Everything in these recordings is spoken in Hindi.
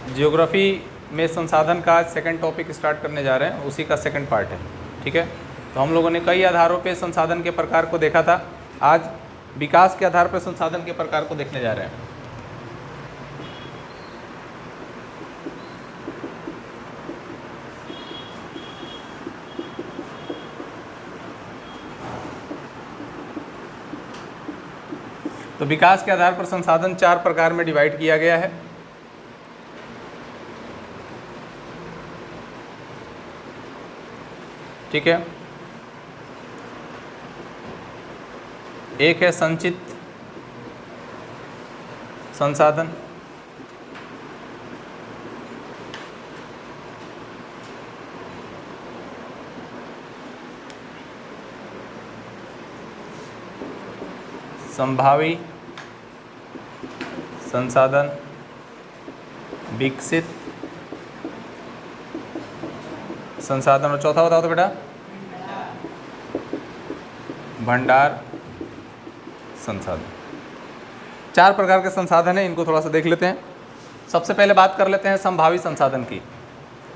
ज्योग्राफी में संसाधन का सेकंड टॉपिक स्टार्ट करने जा रहे हैं, उसी का सेकंड पार्ट है। ठीक है, तो हम लोगों ने कई आधारों पे संसाधन के प्रकार को देखा था, आज विकास के आधार पर संसाधन के प्रकार को देखने जा रहे हैं। तो विकास के आधार पर संसाधन 4 प्रकार में डिवाइड किया गया है। ठीक है, एक है संचित संसाधन, संभावी संसाधन, विकसित संसाधन, और चौथा बताओ तो बेटा भंडार संसाधन। 4 प्रकार के संसाधन हैं, इनको थोड़ा सा देख लेते हैं। सबसे पहले बात कर लेते हैं संभावी संसाधन की।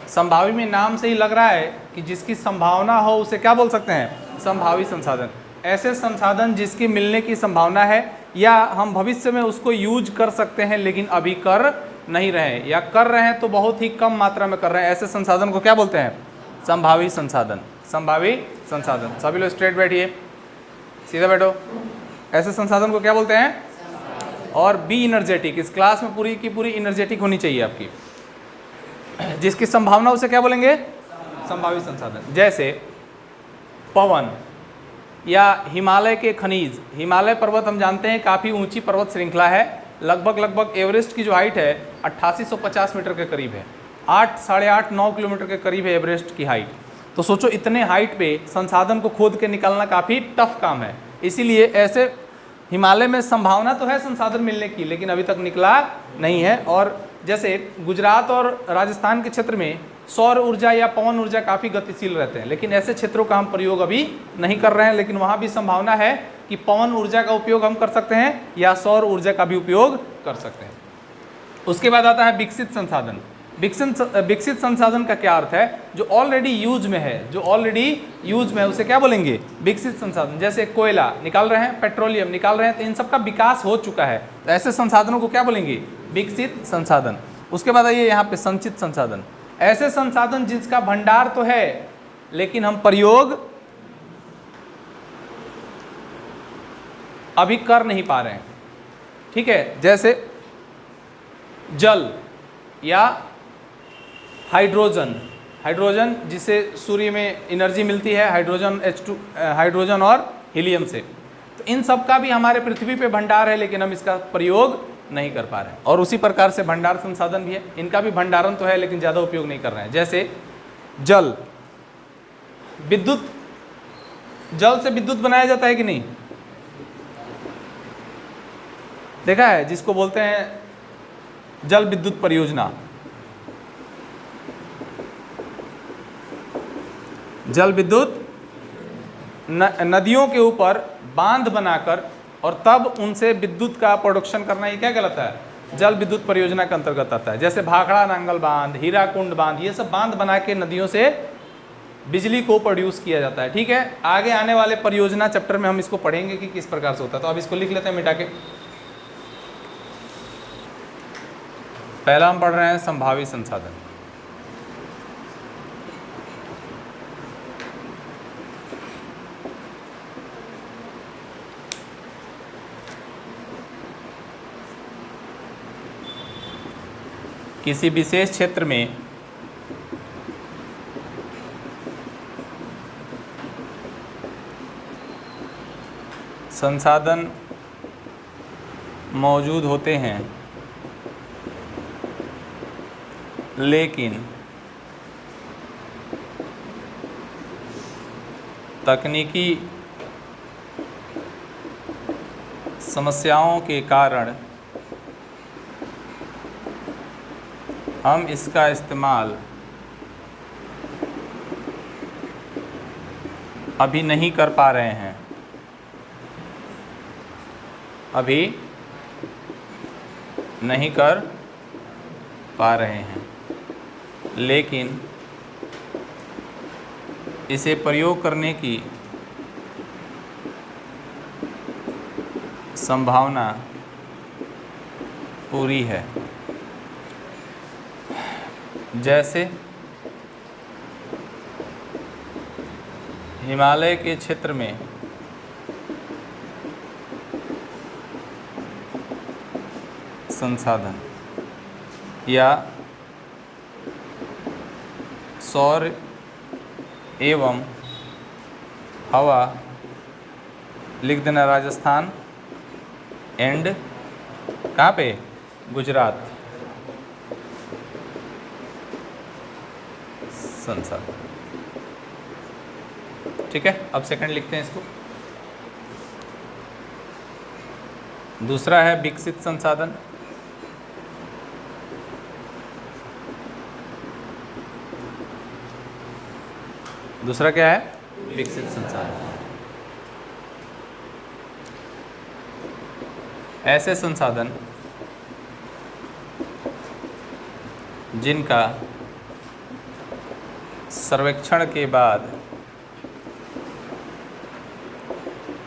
संभावी में नाम से ही लग रहा है कि जिसकी संभावना हो उसे क्या बोल सकते हैं, संभावी संसाधन। ऐसे संसाधन जिसकी मिलने की संभावना है या हम भविष्य में उसको यूज कर सकते हैं लेकिन अभी कर नहीं रहे हैं, या कर रहे हैं तो बहुत ही कम मात्रा में कर रहे हैं, ऐसे संसाधन को क्या बोलते हैं, संभावी संसाधन। संभावी संसाधन, सभी लोग स्ट्रेट बैठिए, सीधा बैठो। ऐसे संसाधन को क्या बोलते हैं, और बी इनर्जेटिक, इस क्लास में पूरी की पूरी इनर्जेटिक होनी चाहिए आपकी। जिसकी संभावना उसे क्या बोलेंगे, संभावी संसाधन। जैसे पवन या हिमालय के खनिज। हिमालय पर्वत हम जानते हैं काफ़ी ऊंची पर्वत श्रृंखला है, लगभग एवरेस्ट की जो हाइट है 8850 मीटर के करीब है, 8 साढ़े 8 9 किलोमीटर के करीब है एवरेस्ट की हाइट। तो सोचो इतने हाइट पे संसाधन को खोद के निकालना काफ़ी टफ काम है, इसीलिए ऐसे हिमालय में संभावना तो है संसाधन मिलने की लेकिन अभी तक निकला नहीं है। और जैसे गुजरात और राजस्थान के क्षेत्र में सौर ऊर्जा या पवन ऊर्जा काफ़ी गतिशील रहते हैं, लेकिन ऐसे क्षेत्रों का हम प्रयोग अभी नहीं कर रहे हैं, लेकिन वहाँ भी संभावना है कि पवन ऊर्जा का उपयोग हम कर सकते हैं या सौर ऊर्जा का भी उपयोग कर सकते हैं। उसके बाद आता है विकसित संसाधन। विकसित संसाधन का क्या अर्थ है, जो ऑलरेडी यूज में है, जो ऑलरेडी यूज में है उसे क्या बोलेंगे, विकसित संसाधन। जैसे कोयला निकाल रहे हैं, पेट्रोलियम निकाल रहे हैं, तो इन सब का विकास हो चुका है, तो ऐसे संसाधनों को क्या बोलेंगे, विकसित संसाधन। उसके बाद आइए यहाँ पे संचित संसाधन। ऐसे संसाधन जिसका भंडार तो है लेकिन हम प्रयोग अभी कर नहीं पा रहे हैं। ठीक है, जैसे जल या हाइड्रोजन। हाइड्रोजन जिसे सूर्य में एनर्जी मिलती है, हाइड्रोजन H2 हाइड्रोजन और हीलियम से, तो इन सब का भी हमारे पृथ्वी पे भंडार है लेकिन हम इसका प्रयोग नहीं कर पा रहे हैं। और उसी प्रकार से भंडार संसाधन भी है, इनका भी भंडारण तो है लेकिन ज़्यादा उपयोग नहीं कर रहे हैं। जैसे जल, विद्युत, जल से विद्युत बनाया जाता है कि नहीं, देखा है, जिसको बोलते हैं जल विद्युत परियोजना। जल विद्युत नदियों के ऊपर बांध बनाकर और तब उनसे विद्युत का प्रोडक्शन करना, ये क्या कहलाता है, जल विद्युत परियोजना के अंतर्गत आता है। जैसे भाखड़ा नांगल बांध, हीराकुंड बांध, ये सब बांध बना के नदियों से बिजली को प्रोड्यूस किया जाता है। ठीक है, आगे आने वाले परियोजना चैप्टर में हम इसको पढ़ेंगे कि किस प्रकार से होता है, तो अब इसको लिख लेते हैं मिटा के। पहला हम पढ़ रहे हैं संभावी संसाधन। किसी विशेष क्षेत्र में संसाधन मौजूद होते हैं लेकिन तकनीकी समस्याओं के कारण हम इसका इस्तेमाल अभी नहीं कर पा रहे हैं, अभी नहीं कर पा रहे हैं, लेकिन इसे प्रयोग करने की संभावना पूरी है। जैसे हिमालय के क्षेत्र में संसाधन या सौर एवं हवा, लिख देना राजस्थान एंड कहाँ पे, गुजरात संसाधन। ठीक है, अब सेकंड लिखते हैं इसको। दूसरा है विकसित संसाधन। दूसरा क्या है, विकसित संसाधन। ऐसे संसाधन जिनका सर्वेक्षण के बाद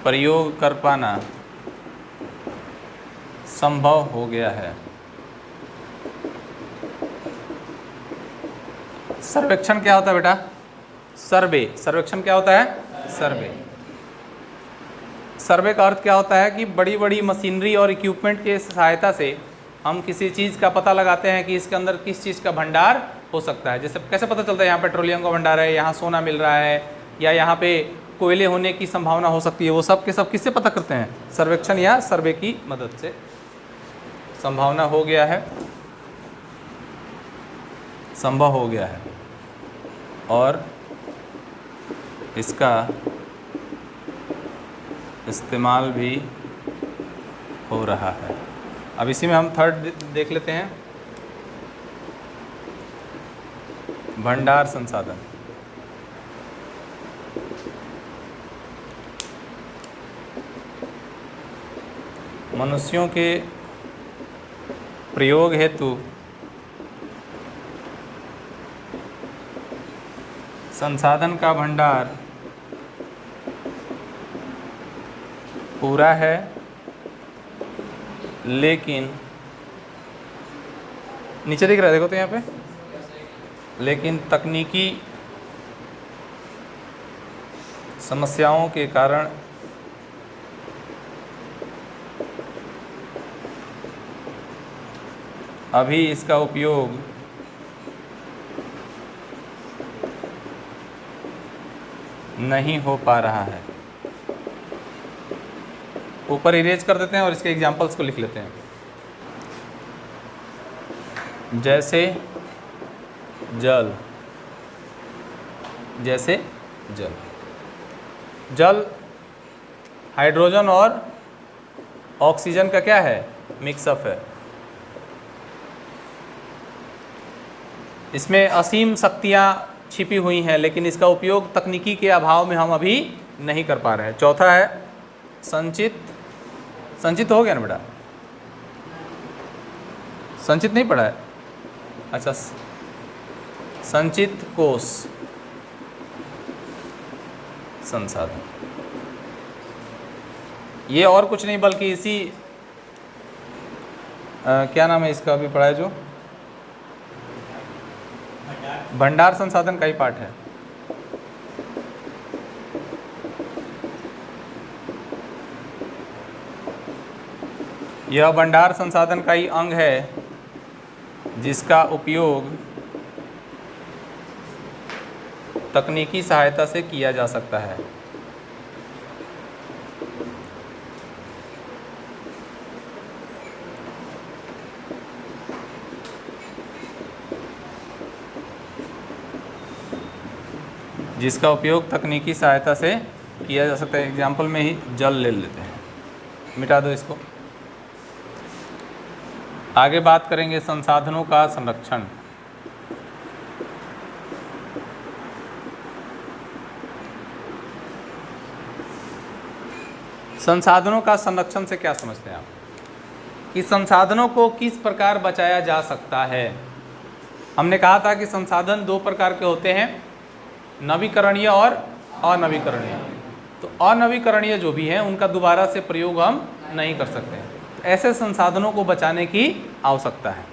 प्रयोग कर पाना संभव हो गया है। सर्वेक्षण क्या होता है बेटा, सर्वे। सर्वेक्षण क्या होता है, सर्वे। सर्वे का अर्थ क्या होता है कि बड़ी बड़ी मशीनरी और इक्विपमेंट के सहायता से हम किसी चीज़ का पता लगाते हैं कि इसके अंदर किस चीज़ का भंडार हो सकता है। जैसे कैसे पता चलता है यहाँ पेट्रोलियम का भंडार है, यहाँ सोना मिल रहा है, या यहाँ पे कोयले होने की संभावना हो सकती है। वो सब के सब किससे पता करते हैं, सर्वेक्षण या सर्वे की मदद से। संभावना हो गया है, संभव हो गया है, और इसका इस्तेमाल भी हो रहा है। अब इसी में हम थर्ड देख लेते हैं, भंडार संसाधन। मनुष्यों के प्रयोग हेतु संसाधन का भंडार पूरा है, लेकिन नीचे दिख रहा है, देखो तो यहाँ पे, लेकिन तकनीकी समस्याओं के कारण अभी इसका उपयोग नहीं हो पा रहा है। ऊपर इरेज कर देते हैं और इसके एग्जाम्पल्स को लिख लेते हैं। जैसे जल, जैसे जल। जल हाइड्रोजन और ऑक्सीजन का क्या है, मिक्सअप है। इसमें असीम शक्तियाँ छिपी हुई हैं, लेकिन इसका उपयोग तकनीकी के अभाव में हम अभी नहीं कर पा रहे हैं। चौथा है संचित। संचित हो गया ना बेटा, संचित नहीं पढ़ा है, अच्छा। संचित कोष संसाधन, ये और कुछ नहीं बल्कि इसी क्या नाम है इसका, अभी पढ़ा है जो, भंडार संसाधन का ही पार्ट है। यह भंडार संसाधन का ही अंग है जिसका उपयोग तकनीकी सहायता से किया जा सकता है। जिसका उपयोग तकनीकी सहायता से किया जा सकता है। एग्जाम्पल में ही जल ले लेते हैं, मिटा दो इसको। आगे बात करेंगे संसाधनों का संरक्षण। संसाधनों का संरक्षण से क्या समझते हैं आप, कि संसाधनों को किस प्रकार बचाया जा सकता है। हमने कहा था कि संसाधन दो प्रकार के होते हैं, नवीकरणीय और अनवीकरणीय। तो अनवीकरणीय जो भी हैं उनका दोबारा से प्रयोग हम नहीं कर सकते हैं। तो ऐसे संसाधनों को बचाने की आवश्यकता है।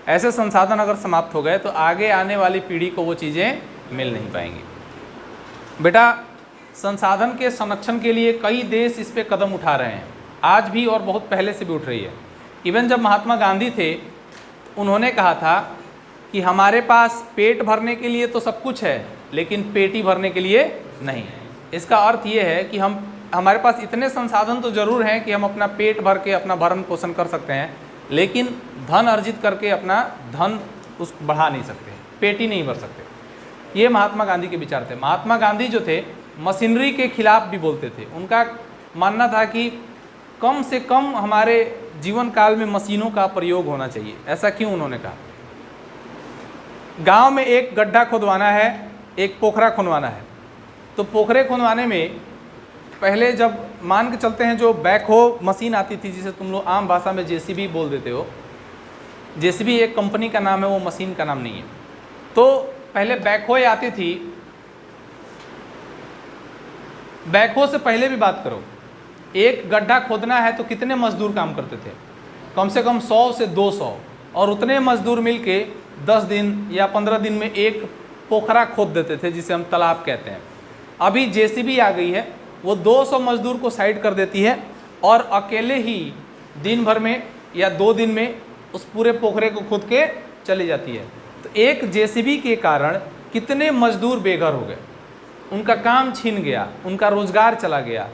ऐसे संसाधन अगर समाप्त हो गए तो आगे आने वाली पीढ़ी को वो चीज़ें मिल नहीं पाएंगी। बेटा, संसाधन के संरक्षण के लिए कई देश इस पे कदम उठा रहे हैं, आज भी और बहुत पहले से भी उठ रही है। इवन जब महात्मा गांधी थे, उन्होंने कहा था कि हमारे पास पेट भरने के लिए तो सब कुछ है, लेकिन पेटी भरने के लिए नहीं। इसका अर्थ ये है कि हमारे पास इतने संसाधन तो ज़रूर हैं कि हम अपना पेट भर के अपना भरण पोषण कर सकते हैं, लेकिन धन अर्जित करके अपना धन उसको बढ़ा नहीं सकते, पेटी नहीं भर सकते। ये महात्मा गांधी के विचार थे। महात्मा गांधी जो थे मशीनरी के खिलाफ भी बोलते थे। उनका मानना था कि कम से कम हमारे जीवन काल में मशीनों का प्रयोग होना चाहिए। ऐसा क्यों उन्होंने कहा? गांव में एक गड्ढा खुदवाना है, एक पोखरा खुदवाना है, तो पोखरे खुदवाने में पहले जब मान के चलते हैं जो बैकहो मशीन आती थी, जिसे तुम लोग आम भाषा में जेसीबी बोल देते हो, जेसीबी एक कंपनी का नाम है, वो मशीन का नाम नहीं है। तो पहले बैकहो आती थी। बैकहो से पहले भी बात करो, एक गड्ढा खोदना है तो कितने मजदूर काम करते थे? कम से कम 100 से 200, और उतने मजदूर मिलके 10 दिन या 15 दिन में एक पोखरा खोद देते थे, जिसे हम तालाब कहते हैं। अभी जेसीबी आ गई है, वो 200 मजदूर को साइड कर देती है और अकेले ही दिन भर में या 2 दिन में उस पूरे पोखरे को खोद के चली जाती है। तो एक जेसीबी के कारण कितने मजदूर बेघर हो गए, उनका काम छीन गया, उनका रोजगार चला गया।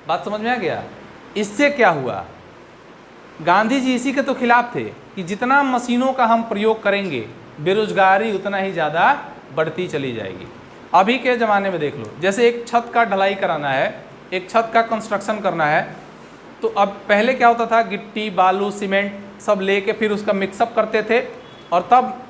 बात समझ में आ गया? इससे क्या हुआ? गांधी जी इसी के तो खिलाफ थे कि जितना मशीनों का हम प्रयोग करेंगे, बेरोजगारी उतना ही ज़्यादा बढ़ती चली जाएगी। अभी के ज़माने में देख लो, जैसे एक छत का ढलाई कराना है, एक छत का कंस्ट्रक्शन करना है, तो अब पहले क्या होता था, गिट्टी बालू सीमेंट सब लेके फिर उसका मिक्सअप करते थे और तब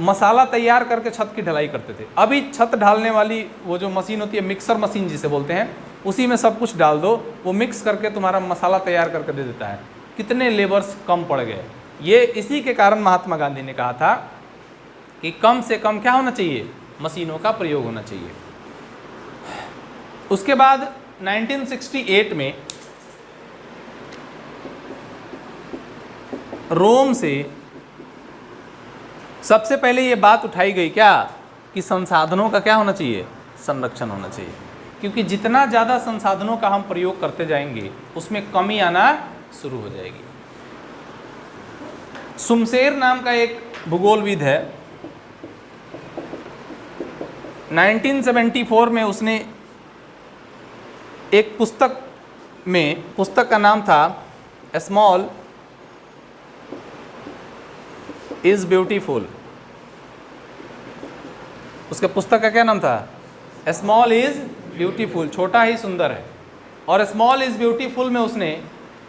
मसाला तैयार करके छत की ढलाई करते थे। अभी छत ढालने वाली वो जो मशीन होती है, मिक्सर मशीन जिसे बोलते हैं, उसी में सब कुछ डाल दो, वो मिक्स करके तुम्हारा मसाला तैयार करके दे देता है। कितने लेबर्स कम पड़ गए। ये इसी के कारण महात्मा गांधी ने कहा था कि कम से कम क्या होना चाहिए, मशीनों का प्रयोग होना चाहिए। उसके बाद 1968 में रोम से सबसे पहले ये बात उठाई गई क्या, कि संसाधनों का क्या होना चाहिए, संरक्षण होना चाहिए। क्योंकि जितना ज़्यादा संसाधनों का हम प्रयोग करते जाएंगे, उसमें कमी आना शुरू हो जाएगी। सुमशेर नाम का एक भूगोलविद है, 1974 में उसने एक पुस्तक का नाम था स्मॉल इज ब्यूटीफुल। उसके पुस्तक का क्या नाम था? स्मॉल इज ब्यूटीफुल, छोटा ही सुंदर है। और स्मॉल इज ब्यूटीफुल में उसने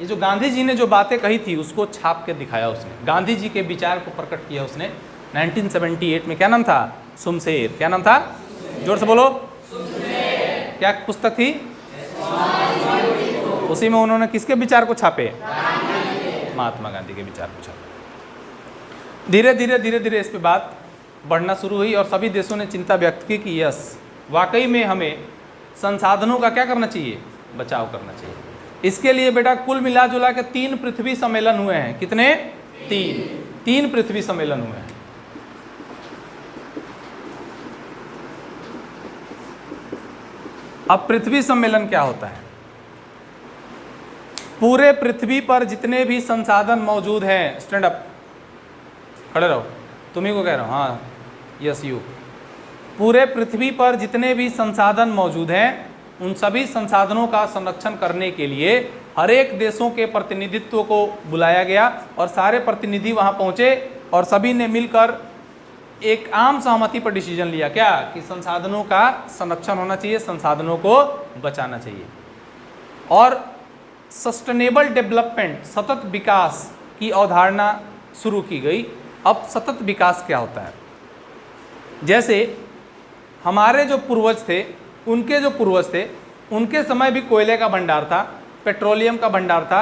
ये जो गांधी जी ने जो बातें कही थी उसको छाप के दिखाया। उसने गांधी जी के विचार को प्रकट किया उसने 1978 में। क्या नाम था? सुमशेर। क्या नाम था? जोर से बोलो। क्या पुस्तक थी? उसी में उन्होंने किसके विचार को छापे? महात्मा गांधी के विचार को छापे। धीरे धीरे इस पे बात बढ़ना शुरू हुई और सभी देशों ने चिंता व्यक्त की कि यस, वाकई में हमें संसाधनों का क्या करना चाहिए, बचाव करना चाहिए। इसके लिए बेटा कुल मिला जुला के 3 पृथ्वी सम्मेलन हुए हैं। कितने? 3 पृथ्वी सम्मेलन हुए हैं। अब पृथ्वी सम्मेलन क्या होता है? पूरे पृथ्वी पर जितने भी संसाधन मौजूद हैं, स्टैंड अप, खड़े रहो, तुम्ही को कह रहा हूं, हाँ यस यू। पूरे पृथ्वी पर जितने भी संसाधन मौजूद हैं, उन सभी संसाधनों का संरक्षण करने के लिए हर एक देशों के प्रतिनिधित्व को बुलाया गया और सारे प्रतिनिधि वहां पहुंचे और सभी ने मिलकर एक आम सहमति पर डिसीजन लिया। क्या? कि संसाधनों का संरक्षण होना चाहिए, संसाधनों को बचाना चाहिए। और सस्टेनेबल डेवलपमेंट, सतत विकास की अवधारणा शुरू की गई। अब सतत विकास क्या होता है? जैसे हमारे जो पूर्वज थे, उनके समय भी कोयले का भंडार था, पेट्रोलियम का भंडार था,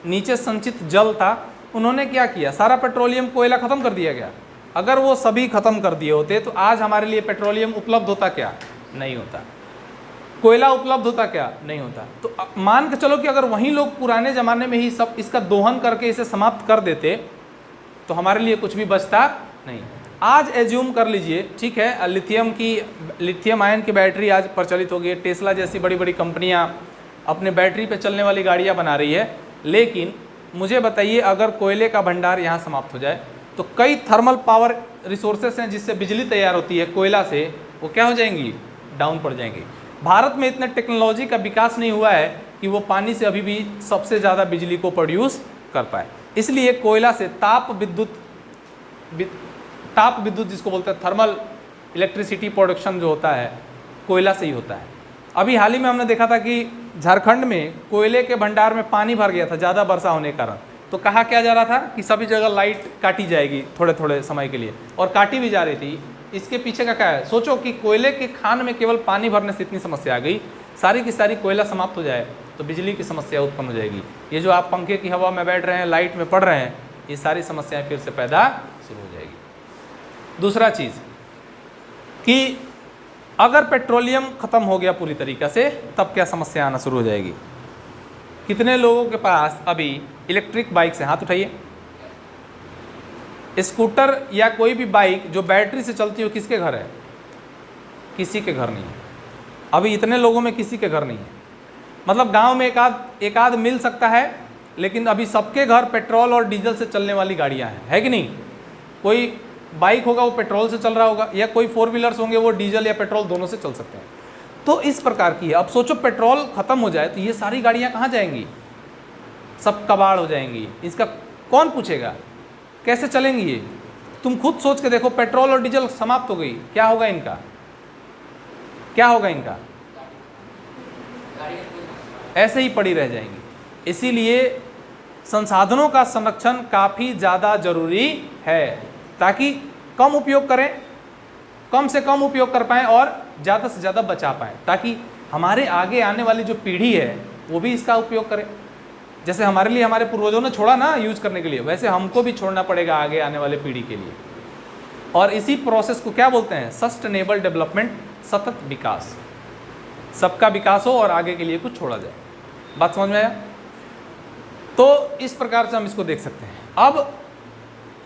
नीचे संचित जल था। उन्होंने क्या किया? सारा पेट्रोलियम कोयला ख़त्म कर दिया गया। अगर वो सभी ख़त्म कर दिए होते तो आज हमारे लिए पेट्रोलियम उपलब्ध होता क्या? नहीं होता। कोयला उपलब्ध होता क्या? नहीं होता। तो मान के चलो कि अगर वहीं लोग पुराने ज़माने में ही सब इसका दोहन करके इसे समाप्त कर देते तो हमारे लिए कुछ भी बचता नहीं। आज एज्यूम कर लीजिए, ठीक है, लिथियम आयन की बैटरी आज प्रचलित हो गई है, टेस्ला जैसी बड़ी बड़ी कंपनियां अपने बैटरी पे चलने वाली गाड़ियां बना रही है, लेकिन मुझे बताइए अगर कोयले का भंडार यहाँ समाप्त हो जाए तो कई थर्मल पावर रिसोर्सेस हैं जिससे बिजली तैयार होती है कोयला से, वो क्या हो जाएंगी? डाउन पड़ जाएंगी। भारत में इतने टेक्नोलॉजी का विकास नहीं हुआ है कि वो पानी से अभी भी सबसे ज़्यादा बिजली को प्रोड्यूस कर पाए, इसलिए कोयला से ताप विद्युत जिसको बोलते हैं थर्मल इलेक्ट्रिसिटी प्रोडक्शन जो होता है कोयला से ही होता है। अभी हाल ही में हमने देखा था कि झारखंड में कोयले के भंडार में पानी भर गया था ज़्यादा वर्षा होने के कारण, तो कहा क्या जा रहा था कि सभी जगह लाइट काटी जाएगी थोड़े थोड़े समय के लिए, और काटी भी जा रही थी। इसके पीछे का क्या है? सोचो कि कोयले के खान में केवल पानी भरने से इतनी समस्या आ गई, सारी की सारी कोयला समाप्त हो जाए तो बिजली की समस्या उत्पन्न हो जाएगी। ये जो आप पंखे की हवा में बैठ रहे हैं, लाइट में पड़ रहे हैं, ये सारी समस्याएं फिर से पैदा शुरू हो जाएगी। दूसरा चीज़ कि अगर पेट्रोलियम ख़त्म हो गया पूरी तरीक़े से तब क्या समस्या आना शुरू हो जाएगी। कितने लोगों के पास अभी इलेक्ट्रिक बाइक से, हाथ उठाइए, स्कूटर या कोई भी बाइक जो बैटरी से चलती हो, किसके घर है? किसी के घर नहीं है। अभी इतने लोगों में किसी के घर नहीं है। मतलब गांव में एक आध मिल सकता है, लेकिन अभी सबके घर पेट्रोल और डीजल से चलने वाली गाड़ियां हैं, है कि नहीं? कोई बाइक होगा वो पेट्रोल से चल रहा होगा, या कोई 4 व्हीलर्स होंगे वो डीजल या पेट्रोल दोनों से चल सकते हैं। तो इस प्रकार की है। अब सोचो पेट्रोल ख़त्म हो जाए तो ये सारी गाड़ियाँ कहाँ जाएंगी? सब कबाड़ हो जाएंगी। इसका कौन पूछेगा? कैसे चलेंगी ये? तुम खुद सोच के देखो, पेट्रोल और डीजल समाप्त हो गई, क्या होगा इनका? क्या होगा इनका? ऐसे ही पड़ी रह जाएंगी। इसीलिए संसाधनों का संरक्षण काफ़ी ज़्यादा जरूरी है, ताकि कम उपयोग करें, कम से कम उपयोग कर पाएँ और ज़्यादा से ज़्यादा बचा पाएँ, ताकि हमारे आगे आने वाली जो पीढ़ी है वो भी इसका उपयोग करे। जैसे हमारे लिए हमारे पूर्वजों ने छोड़ा ना यूज़ करने के लिए, वैसे हमको भी छोड़ना पड़ेगा आगे आने वाले पीढ़ी के लिए। और इसी प्रोसेस को क्या बोलते हैं? सस्टेनेबल डेवलपमेंट, सतत विकास। सबका विकास हो और आगे के लिए कुछ छोड़ा जाए। बात समझ में आया? तो इस प्रकार से हम इसको देख सकते हैं। अब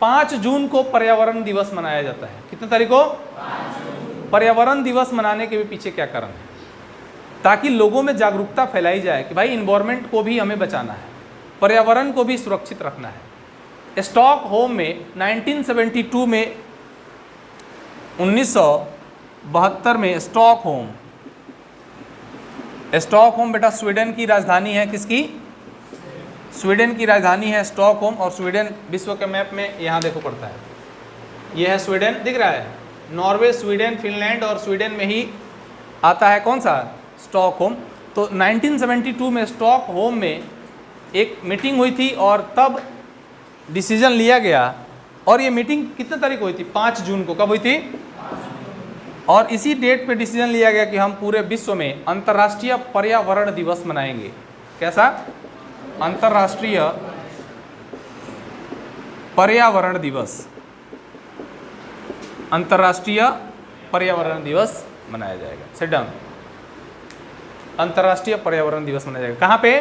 5 जून को पर्यावरण दिवस मनाया जाता है। कितने तारीख को? 5 जून। पर्यावरण दिवस मनाने के भी पीछे क्या कारण है? ताकि लोगों में जागरूकता फैलाई जाए कि भाई इन्वायरमेंट को भी हमें बचाना है, पर्यावरण को भी सुरक्षित रखना है। स्टॉकहोम में 1972 में 1972 में स्टॉकहोम बेटा स्वीडन की राजधानी है। किसकी? स्वीडन की राजधानी है स्टॉकहोम। और स्वीडन विश्व के मैप में यहाँ देखो पड़ता है, ये है स्वीडन, दिख रहा है? नॉर्वे, स्वीडन, फिनलैंड और स्वीडन में ही आता है कौन सा? स्टॉकहोम। तो 1972 में स्टॉकहोम में एक मीटिंग हुई थी और तब डिसीजन लिया गया। और ये मीटिंग कितने तारीख को हुई थी? 5 जून को। कब हुई थी? और इसी डेट पे डिसीजन लिया गया कि हम पूरे विश्व में अंतर्राष्ट्रीय पर्यावरण दिवस मनाएंगे। कैसा? अंतर्राष्ट्रीय पर्यावरण दिवस। अंतर्राष्ट्रीय पर्यावरण दिवस मनाया जाएगा। Sit down. अंतर्राष्ट्रीय पर्यावरण दिवस मनाया जाएगा। कहाँ पे?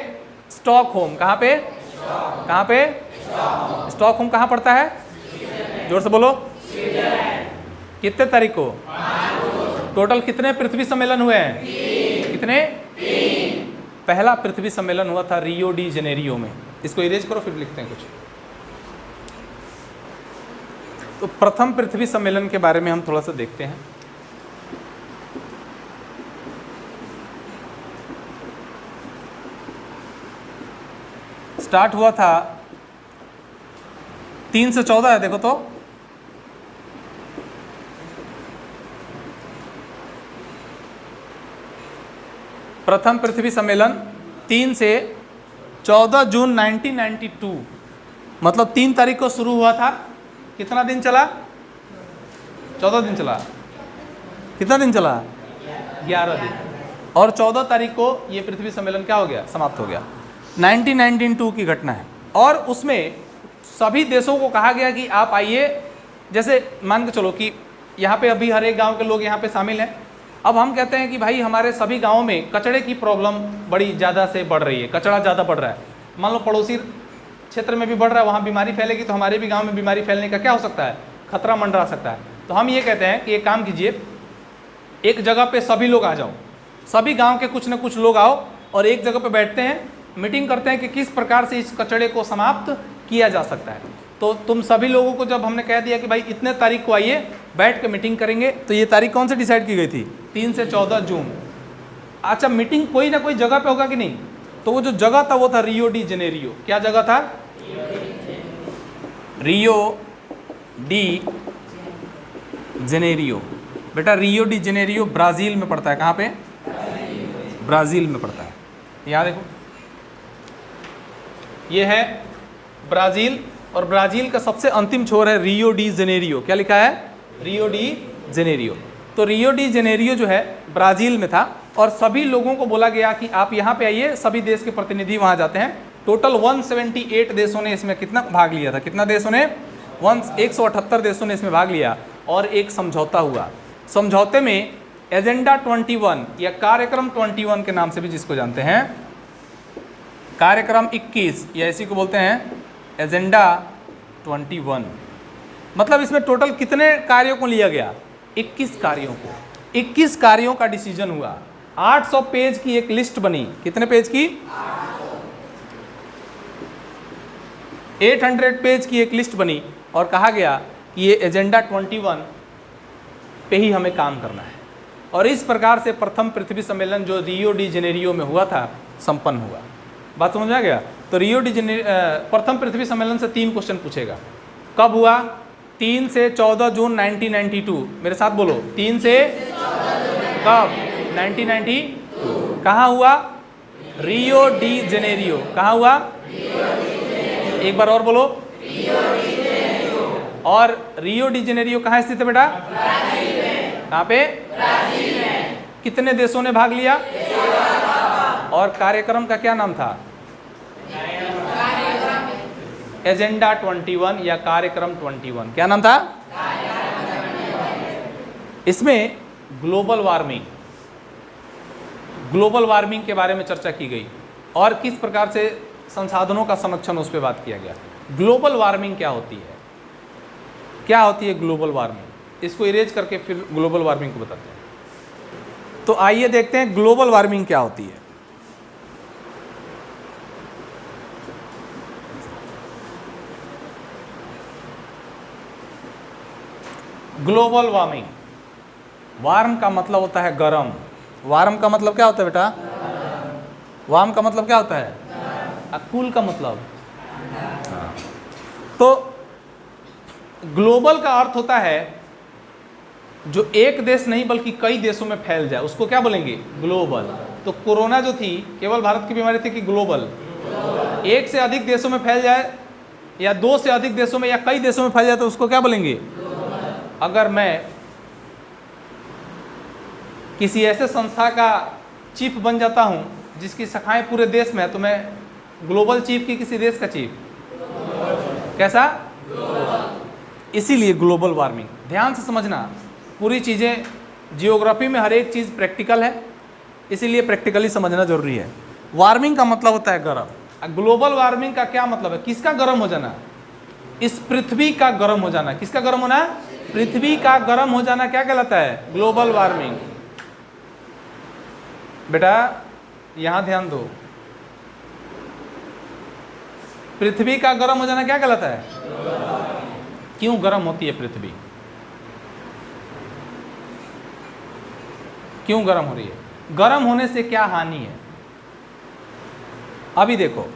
स्टॉकहोम। कहाँ पे? कहाँ पे? स्टॉकहोम कहाँ पड़ता है? जोर से बोलो। कितने तारीख को? टोटल कितने पृथ्वी सम्मेलन हुए हैं? कितने? 3। पहला पृथ्वी सम्मेलन हुआ था रियो डी जेनेरियो में। इसको इरेज करो, फिर लिखते हैं कुछ। तो प्रथम पृथ्वी सम्मेलन के बारे में हम थोड़ा सा देखते हैं। स्टार्ट हुआ था 3 से 14 है, देखो तो। प्रथम पृथ्वी सम्मेलन 3 से 14 जून 1992, मतलब 3 तारीख को शुरू हुआ था। कितना दिन चला? 14 दिन चला। कितना दिन चला? 11 दिन। और 14 तारीख को ये पृथ्वी सम्मेलन क्या हो गया? समाप्त हो गया। 1992 की घटना है। और उसमें सभी देशों को कहा गया कि आप आइए जैसे मान के चलो कि यहाँ पे अभी हर एक गांव के लोग यहाँ पे शामिल हैं। अब हम कहते हैं कि भाई हमारे सभी गांवों में कचड़े की प्रॉब्लम बड़ी ज़्यादा से बढ़ रही है, कचड़ा ज़्यादा बढ़ रहा है। मान लो पड़ोसी क्षेत्र में भी बढ़ रहा है, वहाँ बीमारी फैलेगी तो हमारे भी गांव में बीमारी फैलने का क्या हो सकता है, खतरा मंडरा सकता है। तो हम ये कहते हैं कि एक काम कीजिए, एक जगह पे सभी लोग आ जाओ, सभी गांव के कुछ न कुछ लोग आओ और एक जगह पे बैठते हैं, मीटिंग करते हैं कि किस प्रकार से इस कचड़े को समाप्त किया जा सकता है। तो तुम सभी लोगों को जब हमने कह दिया कि भाई इतने तारीख को आइए, बैठ के मीटिंग करेंगे, तो ये तारीख कौन से डिसाइड की गई थी, 3 से 14 जून। अच्छा, मीटिंग कोई ना कोई जगह पे होगा कि नहीं, तो वो जो जगह था वो था रियो डी जेनेरियो। क्या जगह था, रियो डी जेनेरियो। बेटा रियो डी जेनेरियो ब्राज़ील में पड़ता है। कहाँ पे, ब्राज़ील में पड़ता है। यहाँ देखो ये है ब्राज़ील, और ब्राज़ील का सबसे अंतिम छोर है रियो डी जेनेरियो। क्या लिखा है, रियो डी जेनेरियो। तो रियो डी जेनेरियो जो है ब्राज़ील में था और सभी लोगों को बोला गया कि आप यहाँ पे आइए, सभी देश के प्रतिनिधि वहाँ जाते हैं। टोटल 178 देशों ने इसमें कितना भाग लिया था, कितना देशों ने, 178 देशों ने इसमें भाग लिया और एक समझौता हुआ। समझौते में एजेंडा 21 या कार्यक्रम 21 के नाम से भी जिसको जानते हैं, कार्यक्रम 21 या इसी को बोलते हैं एजेंडा 21। मतलब इसमें टोटल कितने कार्यों को लिया गया, 21 कार्यों को, 21 कार्यों का डिसीजन हुआ। 800 पेज की एक लिस्ट बनी। कितने पेज की, 800 पेज की एक लिस्ट बनी और कहा गया कि ये एजेंडा 21 पे ही हमें काम करना है। और इस प्रकार से प्रथम पृथ्वी सम्मेलन जो रियो डी जेनेरियो में हुआ था संपन्न हुआ। बात समझ आ गया। तो रियो डी प्रथम पृथ्वी सम्मेलन से 3 क्वेश्चन पूछेगा। कब हुआ, 3 से 14 जून 1992। मेरे साथ बोलो, 3 से कब, 1992। कहाँ हुआ, रियो डी जेनेरियो। कहाँ हुआ, एक बार और बोलो, और रियो डी जेनेरियो कहाँ स्थित है बेटा, कहाँ पे, ब्राज़ील में। कितने देशों ने भाग लिया, और कार्यक्रम का क्या नाम था, एजेंडा 21 या कार्यक्रम 21। क्या नाम था, इसमें ग्लोबल वार्मिंग के बारे में चर्चा की गई और किस प्रकार से संसाधनों का संरक्षण उस पर बात किया गया। ग्लोबल वार्मिंग क्या होती है, क्या होती है ग्लोबल वार्मिंग, इसको इरेज करके फिर ग्लोबल वार्मिंग को बताते हैं। तो आइए देखते हैं ग्लोबल वार्मिंग क्या होती है। ग्लोबल वार्मिंग, वार्म का मतलब होता है गर्म। वार्म का मतलब क्या होता है बेटा, वार्म का मतलब क्या होता है, कूल का मतलब। तो ग्लोबल का अर्थ होता है जो एक देश नहीं बल्कि कई देशों में फैल जाए, उसको क्या बोलेंगे, ग्लोबल। तो कोरोना जो थी केवल भारत की बीमारी थी कि ग्लोबल, एक से अधिक देशों में फैल जाए या 2 से अधिक देशों में या कई देशों में फैल जाए तो उसको क्या बोलेंगे। अगर मैं किसी ऐसे संस्था का चीफ बन जाता हूं जिसकी शाखाएं पूरे देश में है, तो मैं ग्लोबल चीफ की किसी देश का चीफ, कैसा, इसीलिए ग्लोबल वार्मिंग। ध्यान से समझना, पूरी चीज़ें जियोग्राफी में हर एक चीज़ प्रैक्टिकल है, इसीलिए प्रैक्टिकली समझना जरूरी है। वार्मिंग का मतलब होता है गर्म। ग्लोबल वार्मिंग का क्या मतलब है, किसका गर्म हो जाना, इस पृथ्वी का गर्म हो जाना। किसका गर्म होना, पृथ्वी का गर्म हो जाना क्या कहलाता है, ग्लोबल वार्मिंग। बेटा यहां ध्यान दो, पृथ्वी का गर्म हो जाना क्या कहलाता है, क्यों गर्म होती है पृथ्वी, क्यों गर्म हो रही है, गर्म होने से क्या हानि है। अभी देखो,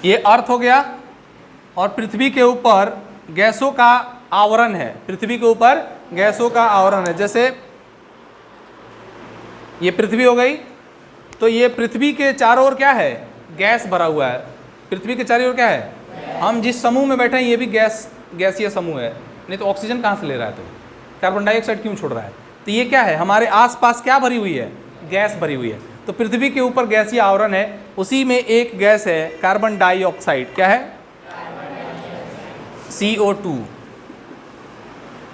ये अर्थ हो गया और पृथ्वी के ऊपर गैसों का आवरण है, पृथ्वी के ऊपर गैसों का आवरण है। जैसे ये पृथ्वी हो गई, तो ये पृथ्वी के चारों ओर क्या है, गैस भरा हुआ है। पृथ्वी के चारों ओर क्या है, हम जिस समूह में बैठे हैं ये भी गैसीय समूह है, नहीं तो ऑक्सीजन कहाँ से ले रहा है, तो कार्बन डाइऑक्साइड क्यों छोड़ रहा है। तो ये क्या है, हमारे आसपास क्या भरी हुई है, गैस भरी हुई है। तो पृथ्वी के ऊपर गैसीय आवरण है, उसी में एक गैस है कार्बन डाइऑक्साइड। क्या है, CO2।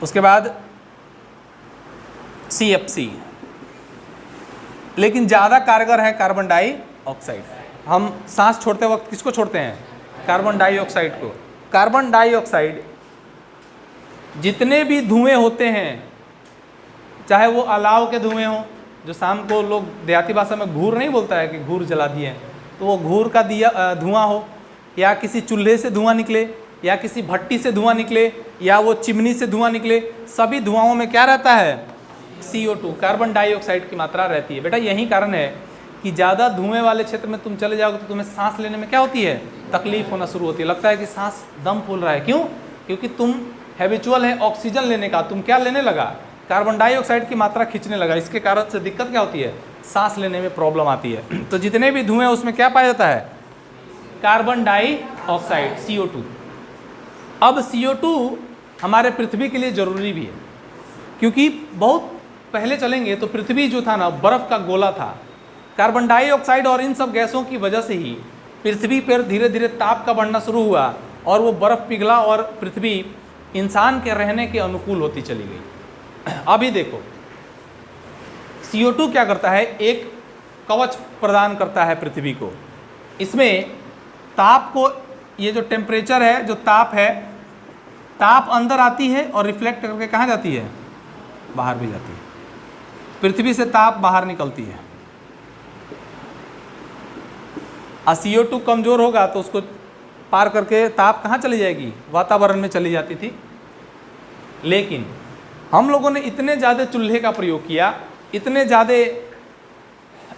उसके बाद CFC, लेकिन ज़्यादा कारगर है कार्बन डाइऑक्साइड। हम सांस छोड़ते वक्त किसको छोड़ते हैं? कार्बन डाइऑक्साइड को। कार्बन डाइऑक्साइड जितने भी धुएं होते हैं, चाहे वो अलाव के धुएं हों, जो शाम को लोग देहाती भाषा में घूर नहीं बोलता है कि घूर जला दिए, तो वो घूर का दिया धुआं हो, या किसी चूल्हे से धुआं निकले, या किसी भट्टी से धुआं निकले, या वो चिमनी से धुआं निकले, सभी धुआंओं में क्या रहता है? CO2, कार्बन डाइऑक्साइड की मात्रा रहती है। बेटा यही कारण है कि ज़्यादा धुएं वाले क्षेत्र में तुम चले जाओगे तो तुम्हें सांस लेने में क्या होती है? तकलीफ होना शुरू होती है, लगता है कि सांस दम फूल रहा है। क्यों? क्योंकि तुम हैबिचुअल है ऑक्सीजन लेने का, तुम क्या लेने लगा? कार्बन डाइऑक्साइड की मात्रा खींचने लगा। इसके कारण से दिक्कत क्या होती है? सांस लेने में प्रॉब्लम आती है। तो जितने भी धुएं उसमें क्या पाया जाता है? Carbon dioxide, CO2। अब CO2 हमारे पृथ्वी के लिए ज़रूरी भी है, क्योंकि बहुत पहले चलेंगे तो पृथ्वी जो था ना, बर्फ़ का गोला था। कार्बन डाइऑक्साइड और इन सब गैसों की वजह से ही पृथ्वी पर धीरे धीरे ताप का बढ़ना शुरू हुआ और वो बर्फ़ पिघला और पृथ्वी इंसान के रहने के अनुकूल होती चली गई। अभी देखो CO2 क्या करता है? एक कवच प्रदान करता है पृथ्वी को। इसमें ताप को, ये जो टेम्परेचर है, जो ताप है, ताप अंदर आती है और रिफ्लेक्ट करके कहाँ जाती है? बाहर भी जाती है। पृथ्वी से ताप बाहर निकलती है। CO2 कमज़ोर होगा तो उसको पार करके ताप कहाँ चली जाएगी? वातावरण में चली जाती थी। लेकिन हम लोगों ने इतने ज़्यादा चूल्हे का प्रयोग किया, इतने ज़्यादा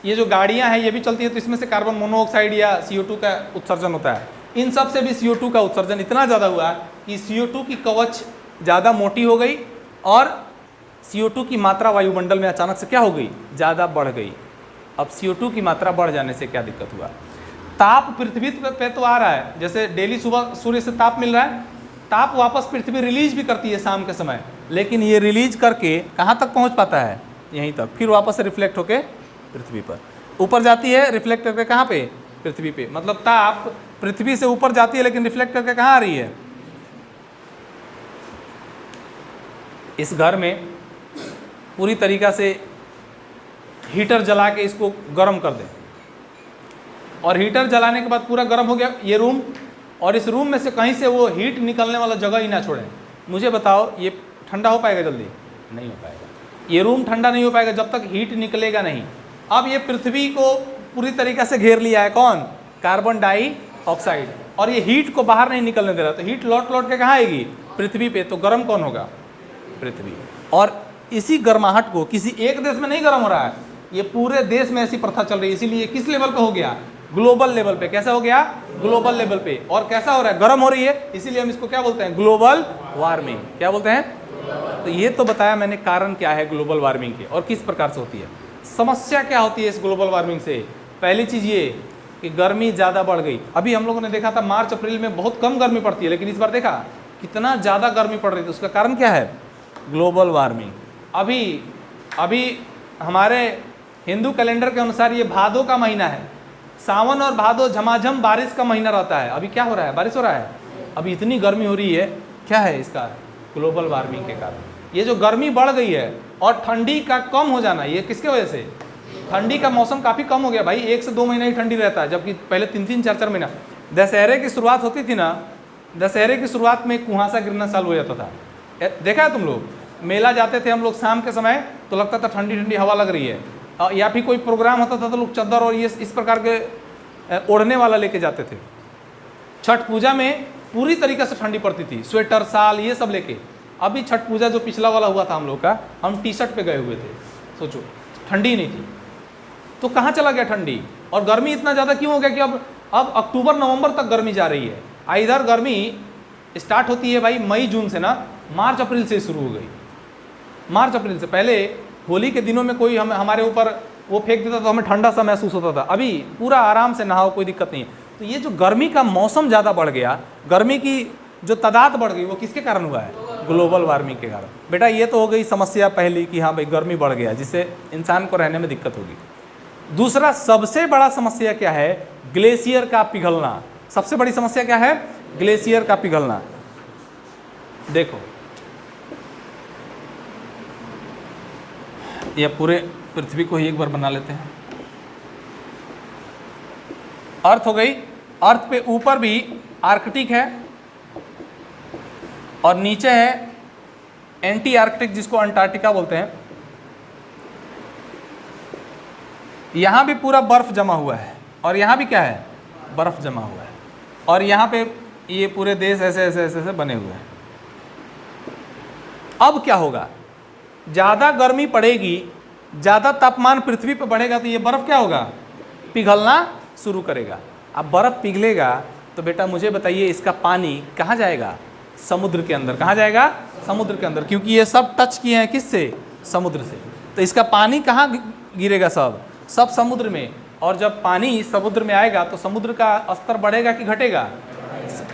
ये जो गाड़ियाँ हैं ये भी चलती है, तो इसमें से कार्बन मोनोऑक्साइड या CO2 का उत्सर्जन होता है। इन सब से भी CO2 का उत्सर्जन इतना ज़्यादा हुआ कि CO2 की कवच ज़्यादा मोटी हो गई और CO2 की मात्रा वायुमंडल में अचानक से क्या हो गई? ज़्यादा बढ़ गई। अब CO2 की मात्रा बढ़ जाने से क्या दिक्कत हुआ? ताप पृथ्वी पे तो आ रहा है, जैसे डेली सुबह सूर्य से ताप मिल रहा है, ताप वापस पृथ्वी रिलीज भी करती है शाम के समय, लेकिन ये रिलीज करके कहाँ तक पहुँच पाता है? यहीं तक। फिर वापस से रिफ्लेक्ट होके पृथ्वी पर ऊपर जाती है, रिफ्लेक्ट करके कहाँ पे? पृथ्वी पे। मतलब ताप पृथ्वी से ऊपर जाती है लेकिन रिफ्लेक्ट करके कहाँ आ रही है? इस घर में पूरी तरीक़ा से हीटर जला के इसको गर्म कर दें, और हीटर जलाने के बाद पूरा गर्म हो गया ये रूम, और इस रूम में से कहीं से वो हीट निकलने वाला जगह ही ना छोड़ें। मुझे बताओ ये ठंडा हो पाएगा? जल्दी नहीं हो पाएगा। ये रूम ठंडा नहीं हो पाएगा जब तक हीट निकलेगा नहीं। अब ये पृथ्वी को पूरी तरीक़े से घेर लिया है कौन? कार्बन डाइऑक्साइड, और ये हीट को बाहर नहीं निकलने दे रहा। तो हीट लौट लौट के कहाँ आएगी? पृथ्वी पे। तो गर्म कौन होगा? पृथ्वी। और इसी गर्माहट को किसी एक देश में नहीं गर्म हो रहा है, ये पूरे देश में ऐसी प्रथा चल रही है। इसीलिए किस लेवल पे हो गया? ग्लोबल लेवल पे। कैसा हो गया? ग्लोबल लेवल पे। और कैसा हो रहा है? गर्म हो रही है, इसीलिए हम इसको क्या बोलते हैं? Global warming. क्या बोलते हैं? तो ये तो बताया मैंने कारण क्या है ग्लोबल वार्मिंग के और किस प्रकार से होती है। समस्या क्या होती है इस ग्लोबल वार्मिंग से? पहली चीज़ ये कि गर्मी ज़्यादा बढ़ गई। अभी हम लोगों ने देखा था मार्च अप्रैल में बहुत कम गर्मी पड़ती है, लेकिन इस बार देखा कितना ज़्यादा गर्मी पड़ रही थी। उसका कारण क्या है? Global warming. अभी हमारे हिंदू कैलेंडर के अनुसार ये भादो का महीना है। सावन और भादो झमाझम बारिश का महीना रहता है। अभी क्या हो रहा है? बारिश हो रहा है। अभी इतनी गर्मी हो रही है, क्या है इसका? ग्लोबल वार्मिंग के कारण ये जो गर्मी बढ़ गई है और ठंडी का कम हो जाना, ये किसके वजह से? ठंडी का मौसम काफ़ी कम हो गया भाई। 1 से 2 महीना ही ठंडी रहता है, जबकि पहले 3-3, 4-4 महीना। दशहरे की शुरुआत होती थी ना, दशहरे की शुरुआत में कुहासा गिरना चालू हो जाता था। देखा है तुम लोग? मेला जाते थे हम लोग शाम के समय, तो लगता था ठंडी ठंडी हवा लग रही है, या फिर कोई प्रोग्राम होता था तो लोग चादर और ये इस प्रकार के ओढ़ने वाला लेके जाते थे। छठ पूजा में पूरी तरीके से ठंडी पड़ती थी, स्वेटर, शाल ये सब लेके। अभी छठ पूजा जो पिछला वाला हुआ था हम लोग का, हम टी-शर्ट पे गए हुए थे। सोचो, ठंडी नहीं थी। तो कहाँ चला गया ठंडी? और गर्मी इतना ज़्यादा क्यों हो गया कि अब अक्टूबर नवंबर तक गर्मी जा रही है। इधर गर्मी स्टार्ट होती है भाई मई जून से ना, मार्च अप्रैल से शुरू हो गई। मार्च अप्रैल से पहले होली के दिनों में कोई हमारे ऊपर वो फेंक देता तो हमें ठंडा सा महसूस होता था। अभी पूरा आराम से नहाओ, कोई दिक्कत नहीं है। तो ये जो गर्मी का मौसम ज़्यादा बढ़ गया, गर्मी की जो तादाद बढ़ गई, वो किसके कारण हुआ है? ग्लोबल वार्मिंग के कारण। बेटा ये तो हो गई समस्या पहली कि हाँ भाई गर्मी बढ़ गया, जिससे इंसान को रहने में दिक्कत होगी। दूसरा सबसे बड़ा समस्या क्या है? ग्लेशियर का पिघलना। सबसे बड़ी समस्या क्या है? ग्लेशियर का पिघलना। देखो या पूरे पृथ्वी को ही एक बार बना लेते हैं। अर्थ हो गई, अर्थ पे ऊपर भी आर्कटिक है और नीचे है एंटी आर्कटिक, जिसको अंटार्कटिका बोलते हैं। यहां भी पूरा बर्फ जमा हुआ है और यहां भी क्या है, बर्फ जमा हुआ है, और यहां पे ये पूरे देश ऐसे ऐसे ऐसे ऐसे बने हुए हैं। अब क्या होगा, ज़्यादा गर्मी पड़ेगी, ज़्यादा तापमान पृथ्वी पर बढ़ेगा तो ये बर्फ़ क्या होगा, पिघलना शुरू करेगा। अब बर्फ़ पिघलेगा तो बेटा मुझे बताइए इसका पानी कहाँ जाएगा, समुद्र के अंदर। कहाँ जाएगा, समुद्र के अंदर, क्योंकि ये सब टच किए हैं किससे, समुद्र से। तो इसका पानी कहाँ गिरेगा, सब समुद्र में। और जब पानी समुद्र में आएगा तो समुद्र का स्तर बढ़ेगा कि घटेगा।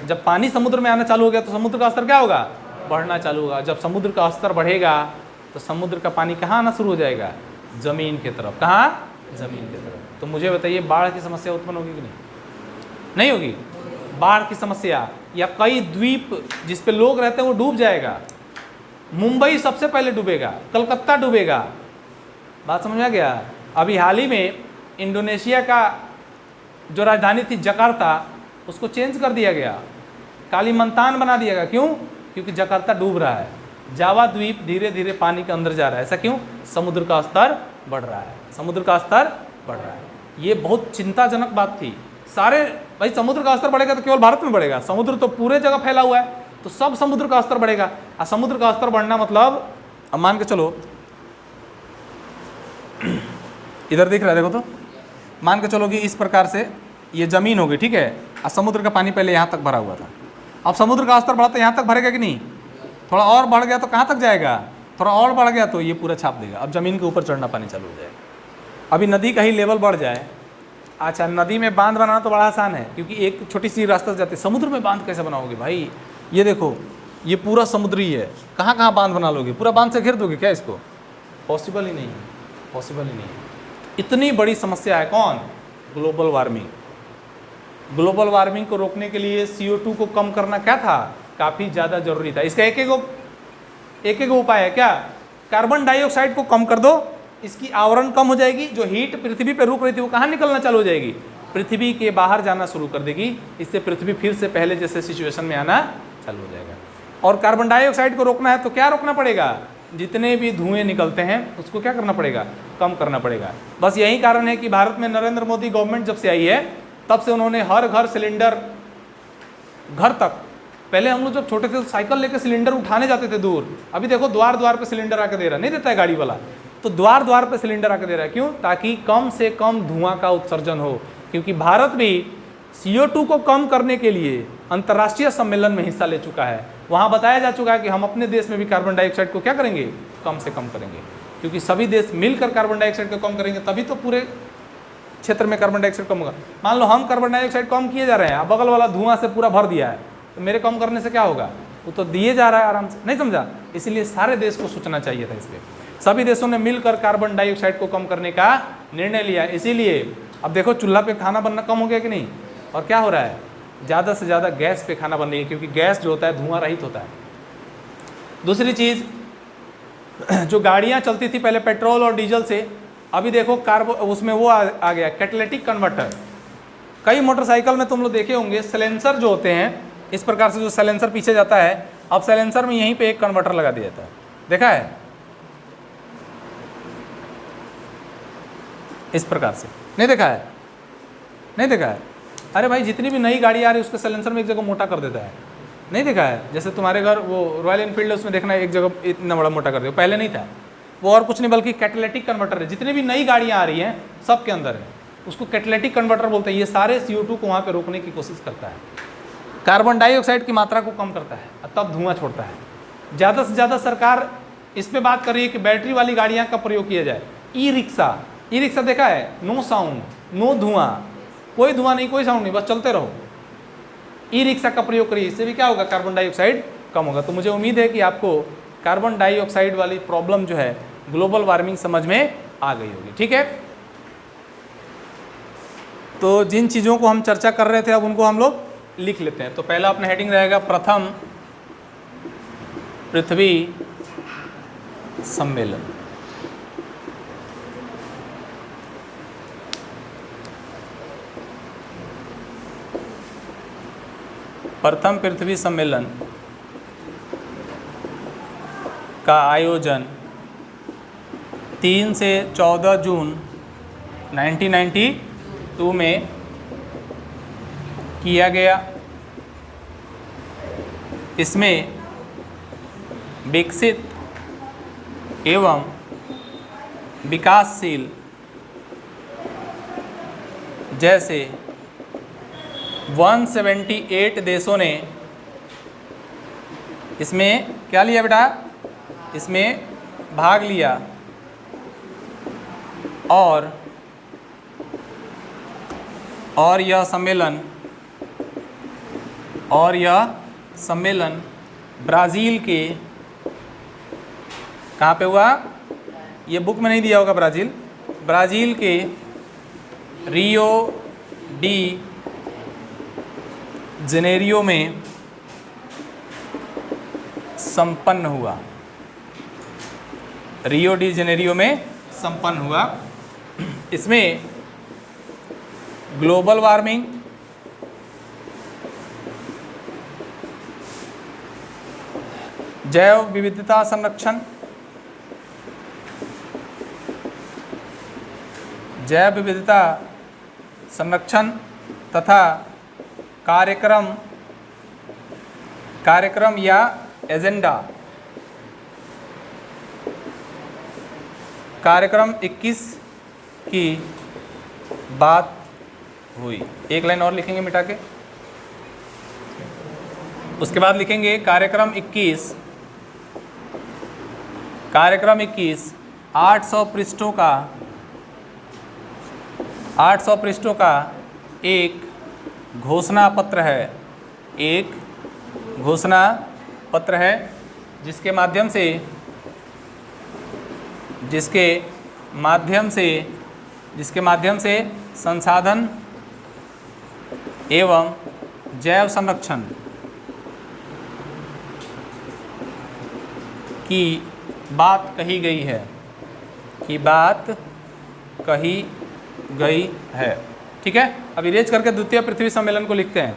जब पानी समुद्र में आना चालू हो गया तो समुद्र का स्तर क्या होगा, बढ़ना चालू होगा। जब समुद्र का स्तर बढ़ेगा तो समुद्र का पानी कहाँ आना शुरू हो जाएगा, ज़मीन की तरफ। कहाँ, ज़मीन की तरफ। तो मुझे बताइए बाढ़ की समस्या उत्पन्न होगी कि नहीं होगी। बाढ़ की समस्या या कई द्वीप जिस पे लोग रहते हैं वो डूब जाएगा। मुंबई सबसे पहले डूबेगा, कलकत्ता डूबेगा। बात समझ में आ गया। अभी हाल ही में इंडोनेशिया का जो राजधानी थी जकार्ता, उसको चेंज कर दिया गया, कालीमंतान बना दिया गया। क्यों, क्योंकि जकार्ता डूब रहा है। जावा द्वीप धीरे धीरे पानी के अंदर जा रहा है। ऐसा क्यों, समुद्र का स्तर बढ़ रहा है, समुद्र का स्तर बढ़ रहा है। ये बहुत चिंताजनक बात थी। सारे भाई समुद्र का स्तर बढ़ेगा तो केवल भारत में बढ़ेगा, समुद्र तो पूरे जगह फैला हुआ है, तो सब समुद्र का स्तर बढ़ेगा। और समुद्र का स्तर बढ़ना मतलब, अब मान के चलो इधर दिख रहा है, देखो तो, मान के चलो कि इस प्रकार से ये ज़मीन होगी, ठीक है, और समुद्र का पानी पहले यहाँ तक भरा हुआ था। अब समुद्र का स्तर बढ़ा तो यहाँ तक भरेगा कि नहीं, थोड़ा और बढ़ गया तो कहाँ तक जाएगा, थोड़ा और बढ़ गया तो ये पूरा छाप देगा। अब ज़मीन के ऊपर चढ़ना पानी चालू हो जाएगा। अभी नदी का ही लेवल बढ़ जाए, अच्छा नदी में बांध बनाना तो बड़ा आसान है, क्योंकि एक छोटी सी रास्ता से जाते। समुद्र में बांध कैसे बनाओगे भाई, ये देखो ये पूरा समुद्री है, कहाँ कहाँ बांध बना लोगे, पूरा बांध से घेर दोगे क्या इसको, पॉसिबल ही नहीं है, पॉसिबल ही नहीं है। इतनी बड़ी समस्या है। कौन, ग्लोबल वार्मिंग। ग्लोबल वार्मिंग को रोकने के लिए CO2 को कम करना क्या था, काफ़ी ज़्यादा जरूरी था। इसका एक एक उपाय है, क्या, कार्बन डाइऑक्साइड को कम कर दो, इसकी आवरण कम हो जाएगी, जो हीट पृथ्वी पर रुक रही थी वो कहाँ निकलना चालू हो जाएगी, पृथ्वी के बाहर जाना शुरू कर देगी। इससे पृथ्वी फिर से पहले जैसे सिचुएशन में आना चालू हो जाएगा। और कार्बन डाइऑक्साइड को रोकना है तो क्या रोकना पड़ेगा, जितने भी धुएं निकलते हैं उसको क्या करना पड़ेगा, कम करना पड़ेगा। बस यही कारण है कि भारत में नरेंद्र मोदी गवर्नमेंट जब से आई है तब से उन्होंने हर घर सिलेंडर, घर तक, पहले हम लोग जब छोटे थे तो साइकिल लेकर सिलेंडर उठाने जाते थे दूर, अभी देखो द्वार द्वार पे सिलेंडर आके दे रहा, नहीं देता है गाड़ी वाला, तो द्वार द्वार पे सिलेंडर आके दे रहा है। क्यों, ताकि कम से कम धुआं का उत्सर्जन हो। क्योंकि भारत भी CO2 को कम करने के लिए अंतर्राष्ट्रीय सम्मेलन में हिस्सा ले चुका है। वहाँ बताया जा चुका है कि हम अपने देश में भी कार्बन डाइऑक्साइड को क्या करेंगे, कम से कम करेंगे। क्योंकि सभी देश मिलकर कार्बन डाइऑक्साइड को कम करेंगे तभी तो पूरे क्षेत्र में कार्बन डाइऑक्साइड कम होगा। मान लो हम कार्बन डाइऑक्साइड कम किए जा रहे हैं, अब बगल वाला धुआं से पूरा भर दिया है, तो मेरे कम करने से क्या होगा, वो तो दिए जा रहा है आराम से, नहीं समझा। इसीलिए सारे देश को सोचना चाहिए था इस पर। सभी देशों ने मिलकर कार्बन डाइऑक्साइड को कम करने का निर्णय लिया। इसीलिए अब देखो चूल्हा पे खाना बनना कम हो गया कि नहीं, और क्या हो रहा है, ज़्यादा से ज़्यादा गैस पे खाना बन रही है, क्योंकि गैस जो होता है धुआं रहित होता है। दूसरी चीज़, जो गाड़ियाँ चलती थी पहले पेट्रोल और डीजल से, अभी देखो उसमें वो आ गया कैटेलिटिक कन्वर्टर। कई मोटरसाइकिल में तुम लोग देखे होंगे सैलेंसर जो होते हैं, इस प्रकार से जो सैलेंसर पीछे जाता है, अब सैलेंसर में यहीं पे एक कन्वर्टर लगा दिया जाता है, देखा है, इस प्रकार से, नहीं देखा है, नहीं देखा है। अरे भाई जितनी भी नई गाड़ी आ रही है उसके सैलेंसर में एक जगह मोटा कर देता है, नहीं देखा है। जैसे तुम्हारे घर वो रॉयल एनफील्ड है, उसमें देखना एक जगह इतना बड़ा मोटा कर दिया, पहले नहीं था। वो और कुछ नहीं बल्कि कैटेलिटिक कन्वर्टर है। जितनी भी नई गाड़ियाँ आ रही हैं सब के अंदर है, उसको कैटेलिटिक कन्वर्टर बोलते हैं। ये सारे CO2 को वहाँ पे रोकने की कोशिश करता है, कार्बन डाइऑक्साइड की मात्रा को कम करता है, तब धुआं छोड़ता है। ज़्यादा से ज़्यादा सरकार इस पर बात कर रही है कि बैटरी वाली गाड़ियाँ का प्रयोग किया जाए। ई रिक्शा देखा है, नो साउंड, नो धुआं, कोई धुआं नहीं, कोई साउंड नहीं, बस चलते रहो। ई रिक्शा का प्रयोग करिए, इससे भी क्या होगा, कार्बन डाइऑक्साइड कम होगा। तो मुझे उम्मीद है कि आपको कार्बन डाइऑक्साइड वाली प्रॉब्लम जो है ग्लोबल वार्मिंग समझ में आ गई होगी, ठीक है। तो जिन चीज़ों को हम चर्चा कर रहे थे अब उनको हम लोग लिख लेते हैं। तो पहला अपना हेडिंग रहेगा प्रथम पृथ्वी सम्मेलन। प्रथम पृथ्वी सम्मेलन का आयोजन 3 से 14 जून 1992 में किया गया। इसमें विकसित एवं विकासशील जैसे 178 देशों ने इसमें क्या लिया बेटा, इसमें भाग लिया और यह सम्मेलन ब्राज़ील के कहाँ पे हुआ, ये बुक में नहीं दिया होगा, ब्राज़ील के रियो डी जनेरियो में संपन्न हुआ। रियो डी जनेरियो में संपन्न हुआ। इसमें ग्लोबल वार्मिंग, जैव विविधता संरक्षण तथा कार्यक्रम या एजेंडा, कार्यक्रम 21 की बात हुई। एक लाइन और लिखेंगे मिटा के, उसके बाद लिखेंगे कार्यक्रम 21 800 पृष्ठों का एक घोषणा पत्र है, जिसके माध्यम से संसाधन एवं जैव संरक्षण की बात कही गई है। ठीक है, अब इरेज करके द्वितीय पृथ्वी सम्मेलन को लिखते हैं।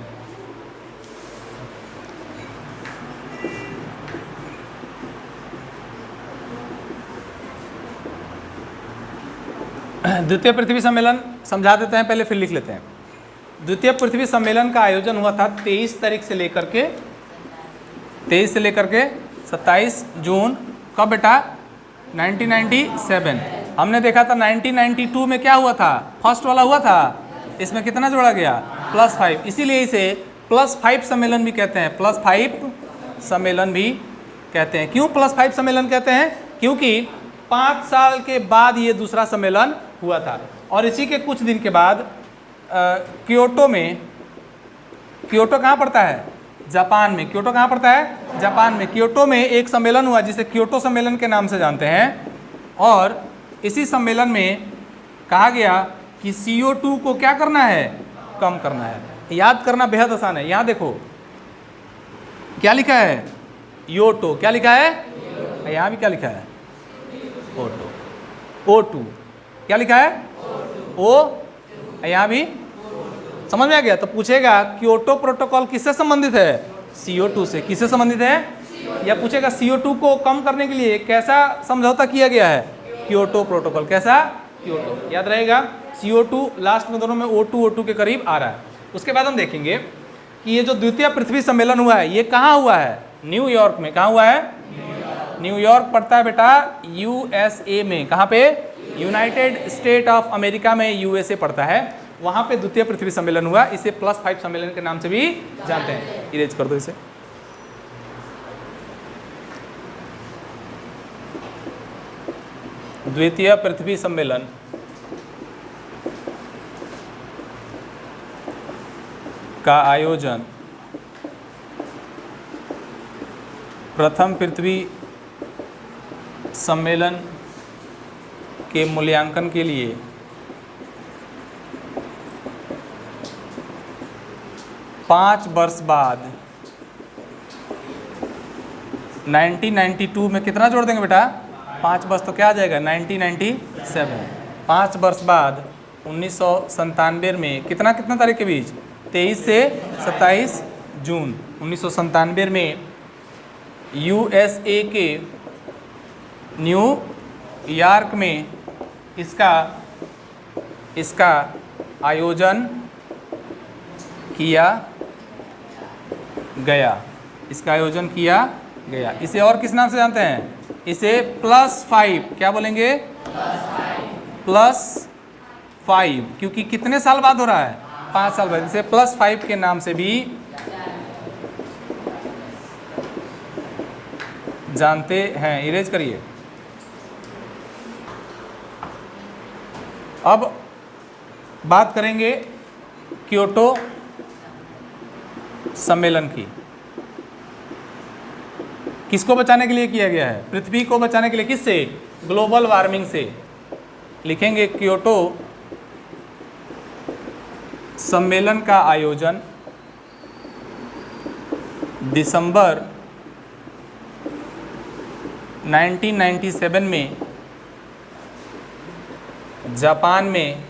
द्वितीय पृथ्वी सम्मेलन समझा देते हैं पहले, फिर लिख लेते हैं। द्वितीय पृथ्वी सम्मेलन का आयोजन हुआ था 23 तारीख से लेकर के 27 जून, कब बेटा, 1997। हमने देखा था 1992 में क्या हुआ था, फर्स्ट वाला हुआ था, इसमें कितना जोड़ा गया, +5, इसीलिए इसे +5 सम्मेलन भी कहते हैं, +5 सम्मेलन भी कहते हैं। क्यों +5 सम्मेलन कहते हैं, क्योंकि 5 साल के बाद ये दूसरा सम्मेलन हुआ था। और इसी के कुछ दिन के बाद क्योटो कहाँ पड़ता है, जापान में। क्योटो कहाँ पड़ता है, जापान में। क्योटो में एक सम्मेलन हुआ जिसे क्योटो सम्मेलन के नाम से जानते हैं। और इसी सम्मेलन में कहा गया कि CO2 को क्या करना है, कम करना है। याद करना बेहद आसान है। यहाँ देखो क्या लिखा है, योटो, क्या लिखा है, यहाँ भी क्या लिखा है, O2, क्या लिखा है, O, यहाँ भी समझ में आ गया। तो पूछेगा क्योटो प्रोटोकॉल किससे संबंधित है, CO2 से। किससे संबंधित है, या पूछेगा CO2 को कम करने के लिए कैसा समझौता किया गया है, क्योटो प्रोटोकॉल। कैसा, क्योटो, याद रहेगा। CO2 लास्ट में दोनों में O2 के करीब आ रहा है। उसके बाद हम देखेंगे कि ये जो द्वितीय पृथ्वी सम्मेलन हुआ है ये कहाँ हुआ है, न्यूयॉर्क में। कहाँ हुआ है, न्यूयॉर्क पड़ता है बेटा USA में। कहाँ पे, यूनाइटेड स्टेट ऑफ अमेरिका में USA पड़ता है। वहाँ पे द्वितीय पृथ्वी सम्मेलन हुआ। इसे +5 सम्मेलन के नाम से भी जानते हैं। इरेज कर दो इसे। द्वितीय पृथ्वी सम्मेलन का आयोजन प्रथम पृथ्वी सम्मेलन के मूल्यांकन के लिए पाँच वर्ष बाद 1992 में कितना जोड़ देंगे बेटा, 5 वर्ष, तो क्या आ जाएगा 1997। 5 वर्ष बाद 1997 में कितना तारीख के बीच, 23 से 27 जून 1997 में यूएसए के न्यूयॉर्क में इसका आयोजन किया गया। इसका आयोजन किया गया। इसे और किस नाम से जानते हैं? इसे +5, क्या बोलेंगे? +5, क्योंकि कितने साल बाद हो रहा है? 5 साल बाद। इसे +5 के नाम से भी जानते हैं। इरेज करिए। अब बात करेंगे क्योटो सम्मेलन की। किसको बचाने के लिए किया गया है? पृथ्वी को बचाने के लिए। किससे? ग्लोबल वार्मिंग से। लिखेंगे क्योटो सम्मेलन का आयोजन दिसंबर 1997 में जापान में,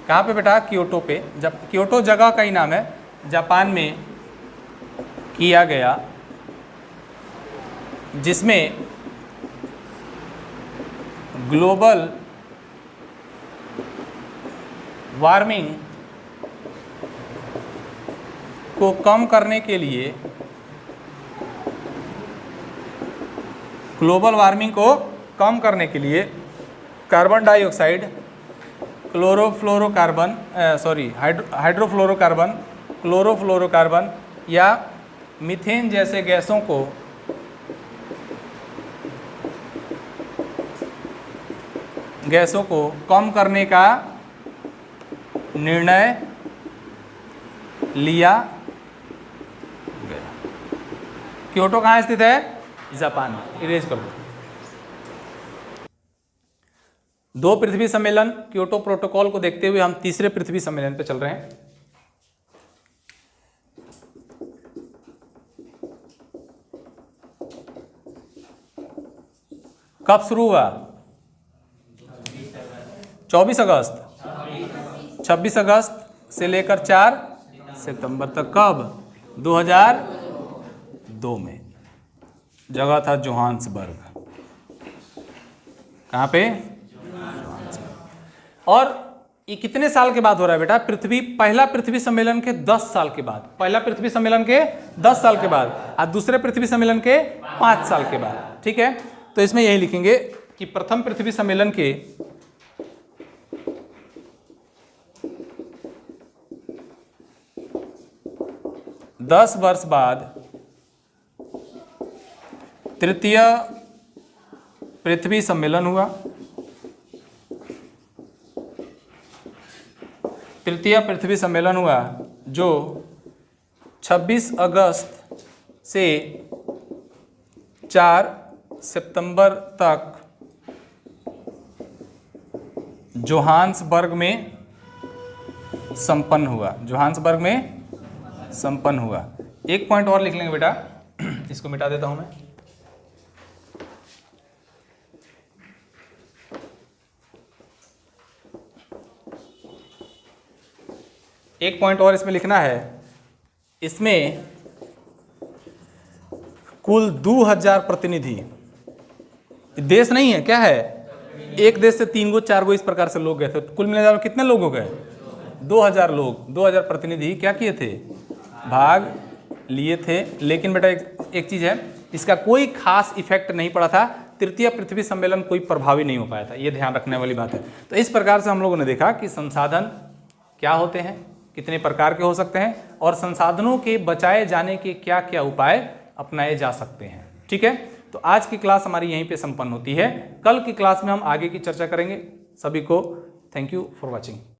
कहाँ पे बेटा? क्योटो पे। जब क्योटो जगह का ही नाम है, जापान में किया गया, जिसमें ग्लोबल वार्मिंग को कम करने के लिए, ग्लोबल वार्मिंग को कम करने के लिए कार्बन डाइऑक्साइड, हाइड्रोफ्लोरोकार्बन, क्लोरोफ्लोरोकार्बन या मीथेन जैसे गैसों को कम करने का निर्णय लिया गया। क्योटो कहाँ स्थित है? जापान में। इरेज कर दो। 2 पृथ्वी सम्मेलन, क्योटो प्रोटोकॉल को देखते हुए हम तीसरे पृथ्वी सम्मेलन पे चल रहे हैं। कब शुरू हुआ? 24 अगस्त। 26 अगस्त से लेकर 4 सितंबर तक। कब? 2002 में। जगह था जोहान्सबर्ग। कहाँ पे? और ये कितने साल के बाद हो रहा है बेटा? पहला पृथ्वी सम्मेलन के 10 साल के बाद। पहला पृथ्वी सम्मेलन के 10 साल के बाद और दूसरे पृथ्वी सम्मेलन के 5 साल के बाद। ठीक है, तो इसमें यही लिखेंगे कि प्रथम पृथ्वी सम्मेलन के 10 वर्ष बाद तृतीय पृथ्वी सम्मेलन हुआ। तृतीय पृथ्वी सम्मेलन हुआ जो 26 अगस्त से 4 सितंबर तक जोहान्सबर्ग में संपन्न हुआ। जोहान्सबर्ग में संपन्न हुआ। एक पॉइंट और लिख लेंगे बेटा, इसको मिटा देता हूं मैं। एक पॉइंट और इसमें लिखना है। इसमें कुल 2000 प्रतिनिधि, देश नहीं है, क्या है? एक देश से 3 गो 4 गो इस प्रकार से लोग गए थे। कुल मिलाकर कितने लोग हो गए? 2000 लोग। 2000 प्रतिनिधि क्या किए थे? भाग लिए थे। लेकिन बेटा एक चीज़ है, इसका कोई खास इफेक्ट नहीं पड़ा था। तृतीय पृथ्वी सम्मेलन कोई प्रभावी नहीं हो पाया था। ये ध्यान रखने वाली बात है। तो इस प्रकार से हम लोगों ने देखा कि संसाधन क्या होते हैं, कितने प्रकार के हो सकते हैं और संसाधनों के बचाए जाने के क्या क्या उपाय अपनाए जा सकते हैं। ठीक है, तो आज की क्लास हमारी यहीं पे संपन्न होती है। कल की क्लास में हम आगे की चर्चा करेंगे। सभी को थैंक यू फॉर वॉचिंग।